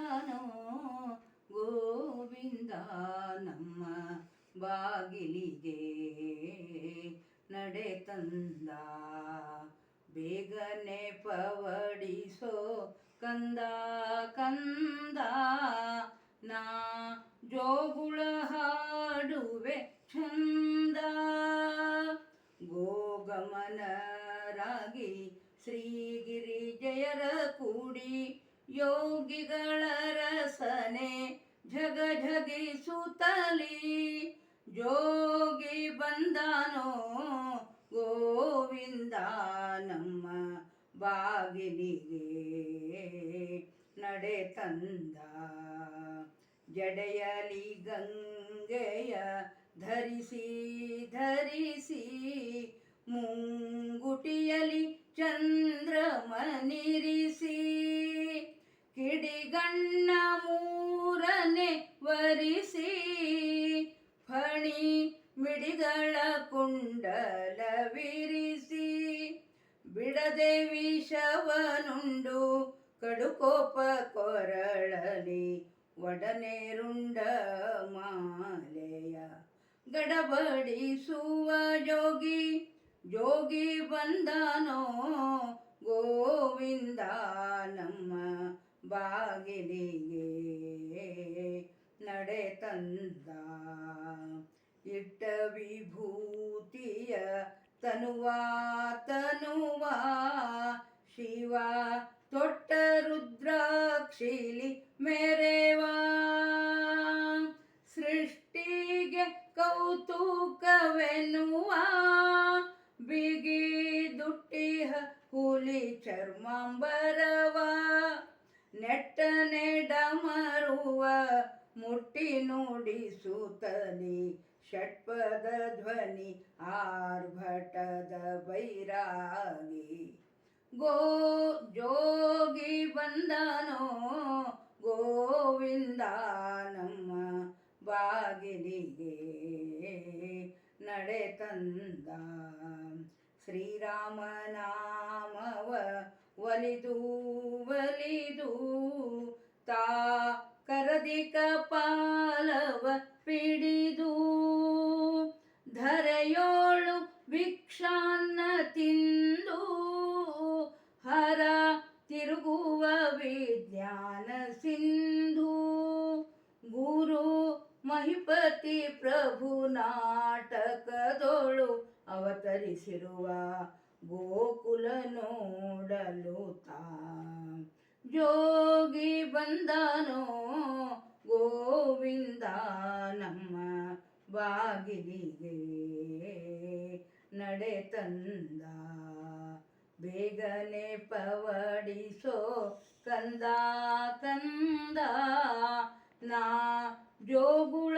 ಬಂದಾನೋ ಗೋವಿಂದ ನಮ್ಮ ಬಾಗಿಲಿಗೆ ನಡೆ ತಂದ. ಬೇಗನೆ ಪವಡಿಸೋ ಕಂದ ಕಂದ, ನಾ ಜೋಗುಳ ಹಾಡುವೆ ಚಂದ. ಗೋಗಮನರಾಗಿ ಶ್ರೀಗಿರಿಜಯರ ಕೂಡಿ ಯೋಗಿಗಳ ರಸನೆ ಝಗ ಝಗಿಸುತ್ತಲಿ ಜೋಗಿ ಬಂದಾನೋ ಗೋವಿಂದ ನಮ್ಮ ಬಾಗಿಲಿಗೆ ನಡೆ ತಂದ. ಜಡೆಯಲಿ ಗಂಗೆಯ ಧರಿಸಿ ಧರಿಸಿ, ಮುಂಗುಟಿಯಲಿ ಚಂದ್ರಮನಿರಿಸಿ, ಕಿಡಿಗಣ್ಣ ಮೂರನೆ ವರಿಸಿ, ಫಣಿ ಮಿಡಿಗಳ ಕುಂಡಲವಿರಿಸಿ, ಬಿಡದೆ ವಿಷವನುಂಡು ಕಡುಕೋಪ ಕೊರಳಲಿ ಒಡನೆ ರುಂಡ ಮಾಲೆಯ ಗಡಬಡಿಸುವ ಜೋಗಿ ಜೋಗಿ ಬಂದಾನೋ ಗೋವಿಂದ ನಮ್ಮ ಬಾಗಿಲಿಗೆ ನಡೆ ತಂದ. ಇಟ್ಟ ವಿಭೂತಿಯ ತನುವಾ ತನುವಾ, ಶಿವ ತೊಟ್ಟ ರುದ್ರಾಕ್ಷಿಲಿ ಮೆರೆವಾ, ಸೃಷ್ಟಿಗೆ ಕೌತುಕವೆನ್ನುವ ಬಿಗಿ ದುಟ್ಟಿಹ ಹುಲಿ ಚರ್ಮಾಂಬರವ, ನೆಟ್ಟನೆ ಡಮರುವ ಮುಟ್ಟಿ ನುಡಿಸುತ್ತಲಿ ಷಟ್ಪದ ಧ್ವನಿ ಆರ್ಭಟದ ಬೈರಾಗಿ. ಜೋಗಿ ಬಂದನೋ ಗೋವಿಂದ ನಮ್ಮ ಬಾಗಿಲಿಗೆ ನಡೆ ತಂದ. ಶ್ರೀರಾಮನಾಮವ ಒಲಿದು ಒಲಿದು ತಾ ಕರದಿ ಕಪಾಲವ ಪಿಡಿದು, ಧರೆಯೋಳು ಭಿಕ್ಷಾನ್ನ ತಿಂದು ಹರ ತಿರುಗುವ ವಿಜ್ಞಾನ ಸಿಂಧು. ಗುರು ಮಹಿಪತಿ ಪ್ರಭು ನಾಟಕದೊಳು ಅವತರಿಸಿರುವ ಗೋಕುಲ ನೋಡಲು ತಾ ಜೋಗಿ ಬಂದನೋ ಗೋವಿಂದ ನಮ್ಮ ಬಾಗಿಲಿಗೆ ನಡೆ ತಂದ. ಬೇಗನೆ ಪವಡಿಸೋ ಕಂದ ಕಂದ, ನಾ ಜೋಗುಳ